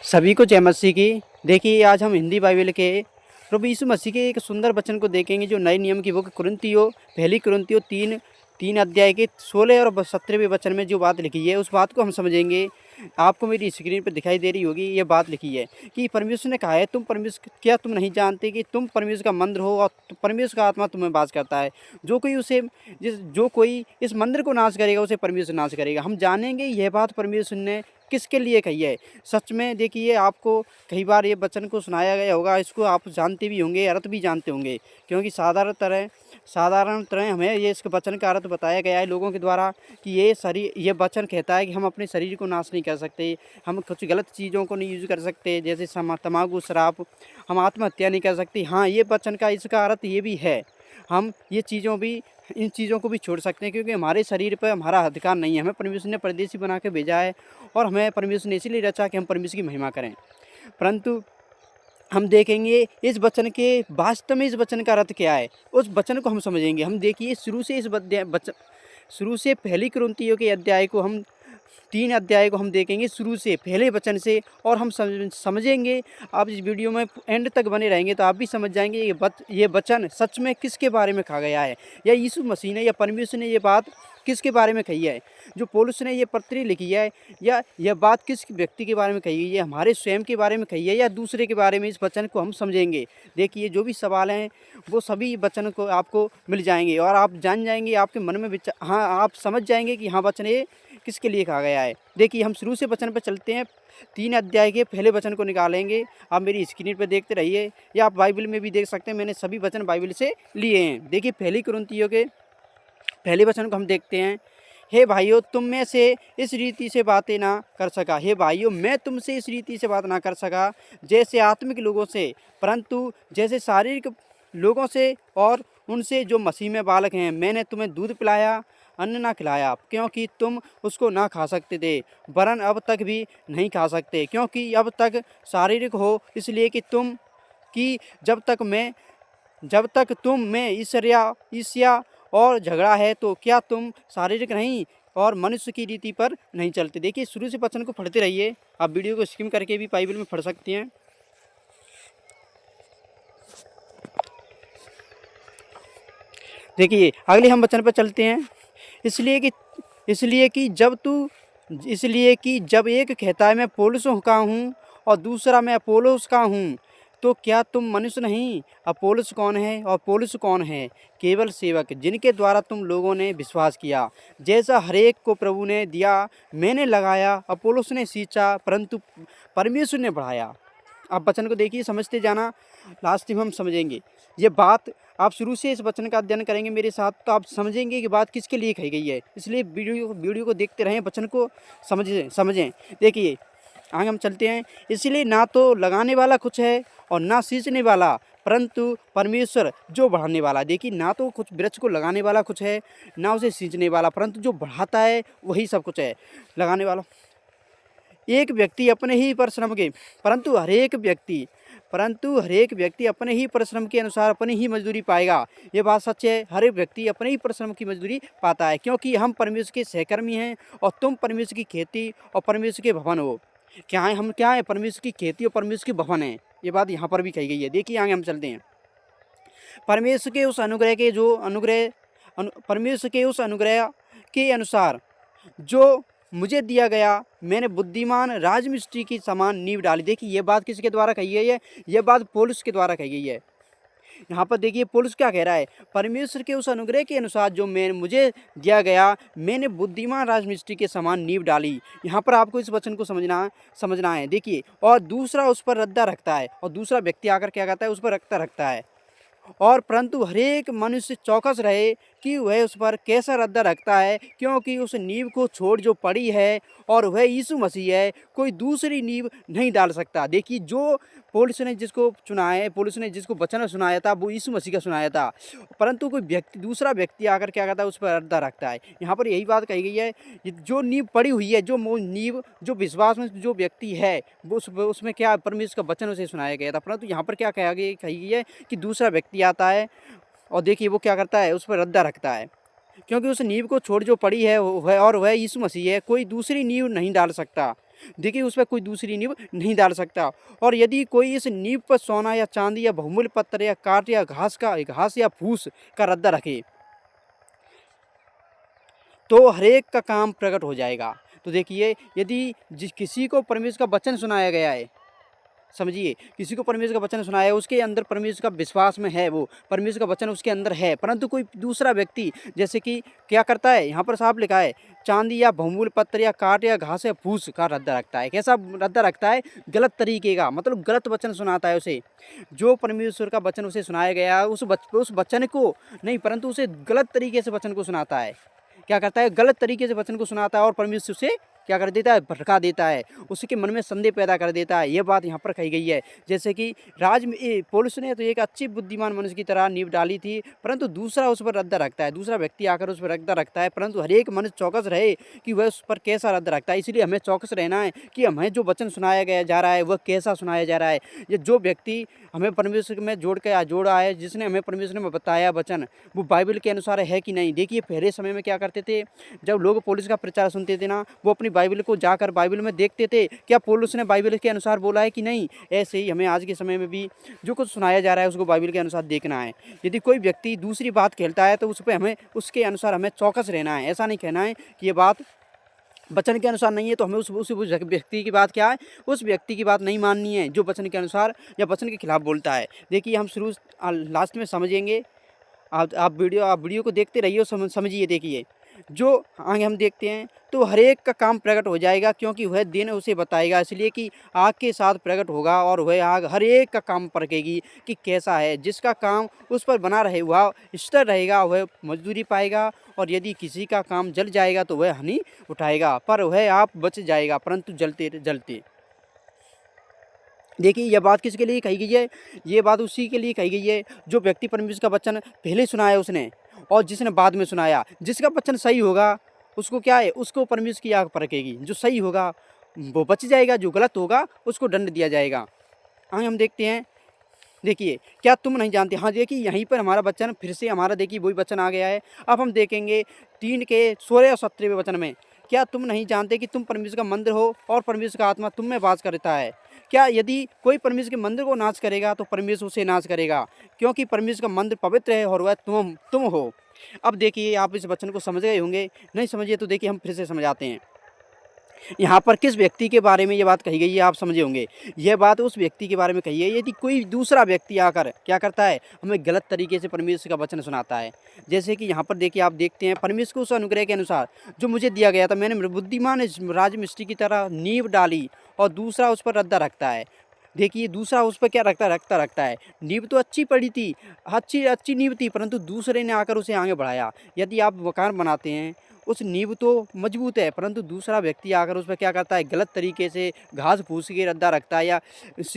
सभी को जय मसीह की। देखिए आज हम हिंदी बाइबल के प्रभु यीशु मसीह के एक सुंदर वचन को देखेंगे जो नए नियम की बुक कुरिन्थियों पहली कुरिन्थियों 3 अध्याय के 16 और 17वें वचन में जो बात लिखी है उस बात को हम समझेंगे। आपको मेरी स्क्रीन पर दिखाई दे रही होगी, ये बात लिखी है कि परमेश्वर ने कहा है, तुम नहीं जानते कि तुम परमेश्वर का मंदिर हो और परमेश्वर का आत्मा तुम्हें वास करता है। जो कोई इस मंदिर को नाश करेगा उसे परमेश्वर नाश करेगा। हम जानेंगे यह बात परमेश्वर ने किसके लिए कही है। सच में देखिए, आपको कई बार ये वचन को सुनाया गया होगा, इसको आप जानते भी होंगे, अर्थ भी जानते होंगे, क्योंकि साधारणतः हमें ये इस वचन का अर्थ बताया गया है लोगों के द्वारा कि ये वचन कहता है कि हम अपने शरीर को नाश नहीं कर सकते, हम कुछ गलत चीज़ों को नहीं यूज कर सकते, जैसे तम्बाकू, शराब, हम आत्महत्या नहीं कर सकते। हाँ, ये वचन का इसका अर्थ ये भी है, हम इन चीज़ों को भी छोड़ सकते हैं, क्योंकि हमारे शरीर पर हमारा अधिकार नहीं है। हमें परमेश्वर ने परदेशी बना के भेजा है और हमें परमेश्वर ने इसीलिए रचा कि हम परमेश्वर की महिमा करें। परंतु हम देखेंगे इस वचन के वास्तव में इस वचन का अर्थ क्या है, उस वचन को हम समझेंगे। हम देखिए शुरू से पहली कुरिन्थियों के अध्याय को हम 3 अध्याय को हम देखेंगे शुरू से पहले वचन से, और हम समझेंगे। आप इस वीडियो में एंड तक बने रहेंगे तो आप भी समझ जाएंगे ये वचन सच में किसके बारे में कहा गया है, या यीशु मसीह ने या परमेश्वर ने ये बात किसके बारे में कही है। जो पौलुस ने ये पत्री लिखी है, या यह बात किस व्यक्ति के बारे में कही है, ये हमारे स्वयं के बारे में कही है या दूसरे के बारे में, इस वचन को हम समझेंगे। देखिए, जो भी सवाल हैं वो सभी वचन को आपको मिल जाएंगे और आप जान जाएंगे, आपके मन में हाँ, आप समझ जाएंगे कि हाँ, वचन ये किसके लिए कहा गया है। देखिए, हम शुरू से वचन पर चलते हैं। 3 अध्याय के पहले वचन को निकालेंगे। आप मेरी स्क्रीन पर देखते रहिए, या आप बाइबल में भी देख सकते हैं, मैंने सभी वचन बाइबल से लिए हैं। देखिए, पहली कुरिन्थियों के पहले वचन को हम देखते हैं। हे भाइयों, तुम में से इस रीति से बातें ना कर सका। हे भाइयों, मैं तुमसे इस रीति से बात ना कर सका जैसे आत्मिक लोगों से, परंतु जैसे शारीरिक लोगों से और उनसे जो मसीह में बालक हैं। मैंने तुम्हें दूध पिलाया, अन्न ना खिलाया, क्योंकि तुम उसको ना खा सकते थे, वरन अब तक भी नहीं खा सकते, क्योंकि अब तक शारीरिक हो, इसलिए कि जब तक तुम में ईर्ष्या और झगड़ा है, तो क्या तुम शारीरिक नहीं और मनुष्य की रीति पर नहीं चलते। देखिए, शुरू से वचन को पढ़ते रहिए। आप वीडियो को स्किम करके भी बाइबल में पढ़ सकते हैं। देखिए, अगले हम वचन पर चलते हैं। इसलिए कि जब एक कहता है मैं पौलुस का हूँ और दूसरा मैं अपोलोस का हूँ, तो क्या तुम मनुष्य नहीं। अपोलोस कौन है और पौलुस कौन है? केवल सेवक, जिनके द्वारा तुम लोगों ने विश्वास किया। जैसा हरेक को प्रभु ने दिया, मैंने लगाया, अपोलोस ने सींचा, परंतु परमेश्वर ने बढ़ाया। आप वचन को देखिए, समझते जाना, लास्ट में हम समझेंगे ये बात। आप शुरू से इस वचन का अध्ययन करेंगे मेरे साथ, तो आप समझेंगे कि बात किसके लिए कही गई है। इसलिए वीडियो को देखते रहें, वचन को समझें। देखिए, आगे हम चलते हैं। इसलिए ना तो लगाने वाला कुछ है और ना सींचने वाला, परंतु परमेश्वर जो बढ़ाने वाला। देखिए, ना तो कुछ वृक्ष को लगाने वाला कुछ है, ना उसे सींचने वाला, परंतु जो बढ़ाता है वही सब कुछ है। लगाने वाला एक व्यक्ति अपने ही परिश्रम के परंतु हर एक व्यक्ति अपने ही परिश्रम के अनुसार अपनी ही मजदूरी पाएगा। ये बात सच है, हर एक व्यक्ति अपने ही परिश्रम की मजदूरी पाता है, क्योंकि हम परमेश्वर के सहकर्मी हैं और तुम परमेश्वर की खेती और परमेश्वर के भवन हो। हम क्या है? परमेश्वर की खेती और परमेश्वर के भवन है। ये बात यहाँ पर भी कही गई है। देखिए, आगे हम चलते हैं। परमेश्वर के उस अनुग्रह के अनुसार जो मुझे दिया गया, मैंने बुद्धिमान राजमिस्त्री की समान नींव डाली। देखिए, ये बात किसके द्वारा कही गई है? ये बात पौलुस के द्वारा कही गई है। यहाँ पर देखिए, पौलुस क्या कह रहा है? परमेश्वर के उस अनुग्रह के अनुसार जो मुझे दिया गया, मैंने बुद्धिमान राजमिस्त्री के समान नींव डाली। यहाँ पर आपको इस वचन को समझना है। देखिए, और दूसरा उस पर रद्दा रखता है, और दूसरा व्यक्ति आकर क्या कहता है? उस पर रखता है। और परंतु हरेक मनुष्य चौकस रहे कि वह उस पर कैसा रद्दा रखता है, क्योंकि उस नींव को छोड़ जो पड़ी है और वह यीशु मसीह है, कोई दूसरी नींव नहीं डाल सकता। देखिए, जो पौलुस ने जिसको चुना है, पौलुस ने जिसको वचन सुनाया था, वो यीशु मसीह का सुनाया था, परंतु दूसरा व्यक्ति आकर क्या कहता है? उस पर रद्दा रखता है। यहाँ पर यही बात कही गई है, जो नींव पड़ी हुई है, जो विश्वास में जो व्यक्ति है, वो उसमें क्या परमेश्वर का वचन उसे सुनाया गया था। परंतु यहाँ पर क्या कही गई है कि दूसरा व्यक्ति आता है और देखिए वो क्या करता है? उस पर रद्दा रखता है, क्योंकि उस नींव को छोड़ जो पड़ी है वह यीशु मसीह है, कोई दूसरी नींव नहीं डाल सकता। देखिए उस पर कोई दूसरी नींव नहीं डाल सकता। और यदि कोई इस नींव पर सोना या चांदी या बहुमूल्य पत्थर या काठ या घास या फूस का रद्दा रखे तो हरेक का काम प्रकट हो जाएगा। तो देखिए यदि जिस किसी को परमेश्वर का वचन सुनाया गया है, समझिए किसी को परमेश्वर का वचन सुनाया है, उसके अंदर परमेश्वर का विश्वास में है, वो परमेश्वर का वचन उसके अंदर है, परंतु कोई दूसरा व्यक्ति जैसे कि क्या करता है, यहाँ पर साफ लिखा है चांदी या बहुमूल्य पत्थर या काठ या घास या फूस का रद्दा रखता है। कैसा रद्दा रखता है? गलत तरीके का, मतलब गलत वचन सुनाता है उसे। जो परमेश्वर का वचन उसे सुनाया गया है उस वचन को नहीं, परंतु उसे गलत तरीके से वचन को सुनाता है। क्या करता है? गलत तरीके से वचन को सुनाता है और परमेश्वर उसे क्या कर देता है? भटका देता है, उसके मन में संदेह पैदा कर देता है। ये बात यहाँ पर कही गई है। जैसे कि पौलुस ने तो एक अच्छी बुद्धिमान मनुष्य की तरह नींव डाली थी, परंतु दूसरा उस पर रद्दा रखता है, दूसरा व्यक्ति आकर उस पर रद्दा रखता है, परंतु हर एक मनुष्य चौकस रहे कि वह उस पर कैसा रद्दा रखता है। इसलिए हमें चौकस रहना है कि हमें जो वचन सुनाया गया जा रहा है वह कैसा सुनाया जा रहा है। ये जो व्यक्ति हमें परमेश्वर में जोड़ा है, जिसने हमें परमेश्वर में बताया वचन, वो बाइबल के अनुसार है कि नहीं। देखिए पहले समय में क्या करते थे, जब लोग पौलुस का प्रचार सुनते थे ना, वो अपनी बाइबल को जाकर बाइबल में देखते थे क्या पौलुस ने बाइबल के अनुसार बोला है कि नहीं। ऐसे ही हमें आज के समय में भी जो कुछ सुनाया जा रहा है उसको बाइबल के अनुसार देखना है। यदि कोई व्यक्ति दूसरी बात कहता है तो उस पर हमें उसके अनुसार हमें चौकस रहना है। ऐसा नहीं कहना है कि ये बात वचन के अनुसार नहीं है तो हमें उस व्यक्ति की बात क्या है, उस व्यक्ति की बात नहीं माननी है जो वचन के अनुसार या वचन के खिलाफ बोलता है। देखिए हम शुरू लास्ट में समझेंगे, आप वीडियो को देखते रहिए, समझिए। देखिए जो आगे हम देखते हैं तो हर एक का काम प्रकट हो जाएगा, क्योंकि वह दिन उसे बताएगा, इसलिए कि आग के साथ प्रकट होगा और वह आग हर एक का काम परखेगी कि कैसा है। जिसका काम उस पर बना रहे वह स्थिर रहेगा, वह मजदूरी पाएगा, और यदि किसी का काम जल जाएगा तो वह हानि उठाएगा, पर वह आप बच जाएगा परंतु जलते जलते। देखिए यह बात किसके लिए कही गई है? ये बात उसी के लिए कही गई है जो व्यक्ति परमेश्वर का वचन पहले सुनाया उसने, और जिसने बाद में सुनाया। जिसका वचन सही होगा उसको क्या है, उसको परमेश्वर की आग परखेगी। जो सही होगा वो बच जाएगा, जो गलत होगा उसको दंड दिया जाएगा। आगे हम देखते हैं। देखिए क्या तुम नहीं जानते, हाँ देखिए यहीं पर हमारा वचन फिर से हमारा देखिए वही वचन आ गया है। अब हम देखेंगे 3 के 16 और 17वें वचन में, क्या तुम नहीं जानते कि तुम परमेश्वर का मंदिर हो और परमेश्वर का आत्मा तुम में वास करता है। क्या यदि कोई परमेश्वर के मंदिर को नाश करेगा तो परमेश्वर उसे नाश करेगा, क्योंकि परमेश्वर का मंदिर पवित्र है और वह तुम हो। अब देखिए आप इस वचन को समझ गए होंगे, नहीं समझिए तो देखिए हम फिर से समझाते हैं। यहाँ पर किस व्यक्ति के बारे में ये बात कही गई है आप समझे होंगे। यह बात उस व्यक्ति के बारे में कही है यदि कोई दूसरा व्यक्ति आकर क्या करता है, हमें गलत तरीके से परमेश्वर का वचन सुनाता है। जैसे कि यहाँ पर देखिए आप देखते हैं, परमेश्वर को उस अनुग्रह के अनुसार जो मुझे दिया गया था, मैंने बुद्धिमान राजमिस्त्री की तरह नींव डाली और दूसरा उस पर रद्दा रखता है। देखिए दूसरा उस पर क्या रखता है। नींव तो अच्छी पड़ी थी, अच्छी नींव थी, परंतु दूसरे ने आकर उसे आगे बढ़ाया। यदि आप मकान बनाते हैं, उस नींव तो मजबूत है, परंतु दूसरा व्यक्ति आकर उस पर क्या करता है, गलत तरीके से घास फूस के रद्दा रखता है, या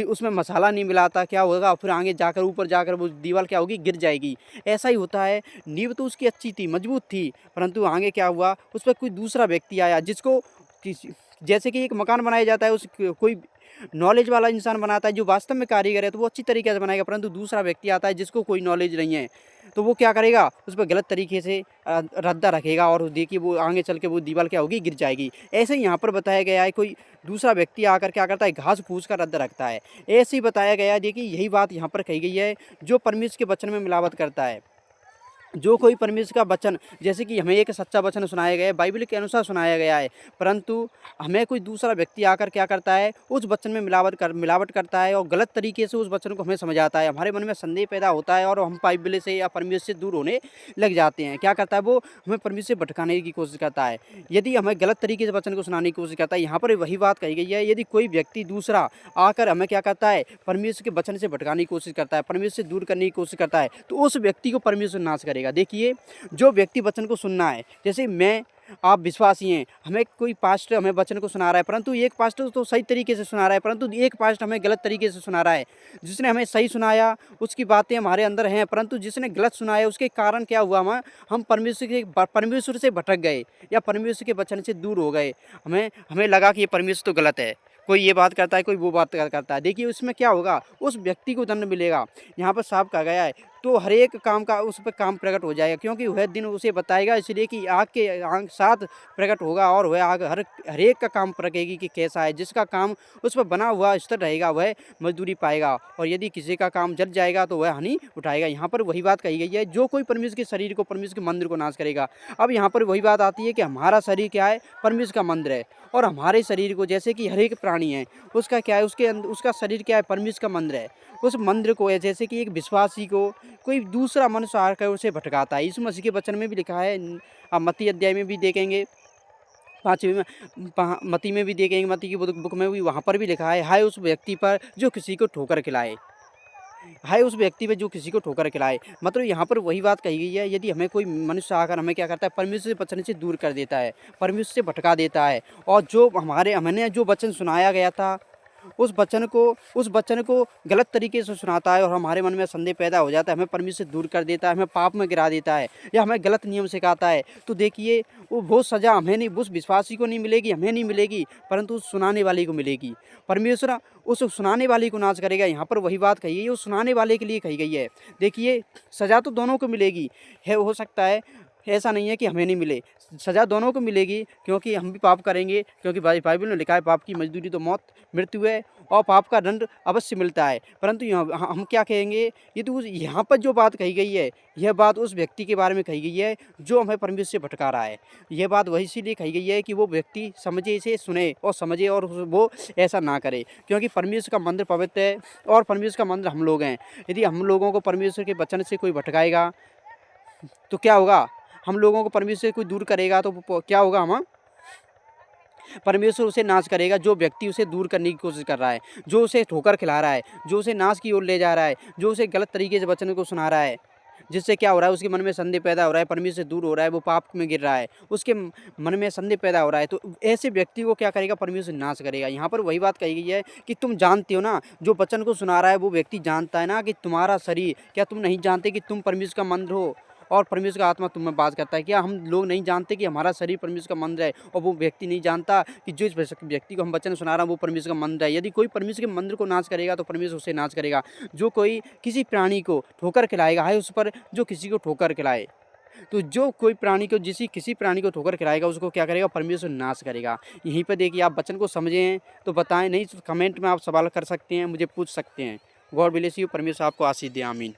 उसमें मसाला नहीं मिलाता, क्या होगा फिर आगे जाकर ऊपर जाकर वो दीवार क्या होगी, गिर जाएगी। ऐसा ही होता है, नींव तो उसकी अच्छी थी, मजबूत थी, परंतु आगे क्या हुआ, उस पर कोई दूसरा व्यक्ति आया जिसको जैसे कि एक मकान बनाया जाता है, उस कोई नॉलेज वाला इंसान बनाता है जो वास्तव में कारीगर है तो वो अच्छी तरीके से बनाएगा, परंतु दूसरा व्यक्ति आता है जिसको कोई नॉलेज नहीं है तो वो क्या करेगा, उस पर गलत तरीके से रद्दा रखेगा और देखिए वो आगे चल के वो दीवार क्या होगी, गिर जाएगी। ऐसे ही यहाँ पर बताया गया है, कोई दूसरा व्यक्ति आकर क्या करता है, घास फूस का रद्दा रखता है। ऐसे ही बताया गया है। देखिए यही बात यहाँ पर कही गई है, जो परमेश्वर के वचन में मिलावट करता है, जो कोई परमेश्वर का वचन, जैसे कि हमें एक सच्चा वचन सुनाया गया है, बाइबल के अनुसार सुनाया गया है, परंतु हमें कोई दूसरा व्यक्ति आकर क्या करता है, उस वचन में मिलावट करता है और गलत तरीके से उस वचन को हमें समझाता है। हमारे मन में संदेह पैदा होता है और हम बाइबल से या परमेश्वर से दूर होने लग जाते हैं। क्या करता है, वो हमें परमेश्वर से भटकाने की कोशिश करता है, यदि हमें गलत तरीके से वचन को सुनाने की कोशिश करता है। यहाँ पर वही बात कही गई है, यदि कोई व्यक्ति दूसरा आकर हमें क्या करता है, परमेश्वर के वचन से भटकाने की कोशिश करता है, परमेश्वर से दूर करने की कोशिश करता है, तो उस व्यक्ति को परमेश्वर नाश करेगा। देखिए जो व्यक्ति वचन को सुनना है, जैसे मैं आप विश्वासी हैं, हमें कोई पास्टर हमें वचन को सुना रहा है, परंतु एक पास्टर तो सही तरीके से सुना रहा है, परंतु एक पास्टर हमें गलत तरीके से सुना रहा है। जिसने हमें सही सुनाया उसकी बातें हमारे अंदर हैं, परंतु जिसने गलत सुनाया उसके कारण क्या हुआ, हम परमेश्वर से भटक गए या परमेश्वर के वचन से दूर हो गए। हमें लगा कि ये परमेश्वर तो गलत है, कोई ये बात करता है, कोई वो बात करता है। देखिए उसमें क्या होगा, उस व्यक्ति को दंड मिलेगा। यहाँ पर साफ कहा गया है, तो हर एक काम का उस पर काम प्रकट हो जाएगा, क्योंकि वह दिन उसे बताएगा, इसलिए कि आग के आग साथ प्रकट होगा और वह आग हर एक का काम परखेगी कि कैसा है। जिसका काम उस पर बना हुआ स्थिर रहेगा वह मजदूरी पाएगा, और यदि किसी का काम जल जाएगा तो वह हानि उठाएगा। यहाँ पर वही बात कही गई है, जो कोई परमेश्वर के शरीर को, परमेश्वर के मंदिर को नाश करेगा। अब यहाँ पर वही बात आती है कि हमारा शरीर क्या है, परमेश्वर का मंदिर है, और हमारे शरीर को, जैसे कि हर एक प्राणी है, उसका क्या है, उसका शरीर क्या है, परमेश्वर का मंदिर है। उस मंदिर को है, जैसे कि एक विश्वासी को कोई दूसरा मनुष्य आकर उसे भटकाता है। यीशु मसीह के वचन में भी लिखा है, मत्ती अध्याय में भी देखेंगे, 5वें में मत्ती में भी देखेंगे, मत्ती की बुक में भी, वहाँ पर भी लिखा है, हाय उस व्यक्ति पर जो किसी को ठोकर खिलाए, हाय उस व्यक्ति पे जो किसी को ठोकर खिलाए। मतलब यहाँ पर वही बात कही गई है, यदि हमें कोई मनुष्य आकर हमें क्या करता है, परमेश्वर के वचन से दूर कर देता है, परमेश्वर से भटका देता है, और जो हमने जो वचन सुनाया गया था, उस वचन को गलत तरीके से सुनाता है, और हमारे मन में संदेह पैदा हो जाता है, हमें परमेश्वर से दूर कर देता है, हमें पाप में गिरा देता है, या हमें गलत नियम सिखाता है, तो देखिए वो सज़ा हमें नहीं, उस विश्वासी को नहीं मिलेगी, हमें नहीं मिलेगी, परंतु उस सुनाने वाले को मिलेगी। परमेश्वर उस सुनाने वाले को नाश करेगा। यहाँ पर वही बात कही है, उस सुनाने वाले के लिए कही गई है। देखिए सज़ा तो दोनों को मिलेगी है, हो सकता है ऐसा नहीं है कि हमें नहीं मिले, सज़ा दोनों को मिलेगी, क्योंकि हम भी पाप करेंगे, क्योंकि बाइबल में लिखा है, पाप की मजदूरी तो मौत, मृत्यु है, और पाप का दंड अवश्य मिलता है। परंतु हम क्या कहेंगे, ये तो यहाँ पर जो बात कही गई है, यह बात उस व्यक्ति के बारे में कही गई है जो हमें परमेश्वर से भटका रहा है। यह बात वही इसीलिए कही गई है कि वो व्यक्ति समझे, इसे सुने और समझे, और वो ऐसा ना करे, क्योंकि परमेश्वर का मंदिर पवित्र है, और परमेश्वर का मंदिर हम लोग हैं। यदि हम लोगों को परमेश्वर के वचन से कोई भटकाएगा तो क्या होगा, हम लोगों को परमेश्वर से कोई दूर करेगा तो क्या होगा, हम परमेश्वर उसे नाश करेगा। जो व्यक्ति उसे दूर करने की कोशिश कर रहा है, जो उसे ठोकर खिला रहा है, जो उसे नाश की ओर ले जा रहा है, जो उसे गलत तरीके से वचन को सुना रहा है, जिससे क्या हो रहा है, उसके मन में संदेह पैदा हो रहा है, परमेश्वर से दूर हो रहा है, वो पाप में गिर रहा है, उसके मन में संदेह पैदा हो रहा है, तो ऐसे व्यक्ति को क्या करेगा, परमेश्वर नाश करेगा। यहाँ पर वही बात कही गई है कि तुम जानते हो ना, जो वचन को सुना रहा है वो व्यक्ति जानता है ना कि तुम्हारा शरीर, क्या तुम नहीं जानते कि तुम परमेश्वर का मंदिर हो, और परमेश्वर का आत्मा तुम में वास करता है। क्या हम लोग नहीं जानते कि हमारा शरीर परमेश्वर का मंदिर है, और वो व्यक्ति नहीं जानता कि जो इस व्यक्ति को हम वचन सुना रहा है वो परमेश्वर का मंदिर है। यदि कोई परमेश्वर के मंदिर को नाश करेगा तो परमेश्वर उसे नाश करेगा। जो कोई किसी प्राणी को ठोकर खिलाएगा, है उस पर जो किसी को ठोकर खिलाए, तो जो कोई प्राणी को किसी प्राणी को ठोकर खिलाएगा उसको क्या करेगा, परमेश्वर नाश करेगा। यहीं पर देखिए, आप वचन को समझे हैं तो बताएं, नहीं तो कमेंट में आप सवाल कर सकते हैं, मुझे पूछ सकते हैं। गॉड ब्लेस यू, परमेश्वर आपको आशीष दे, आमीन।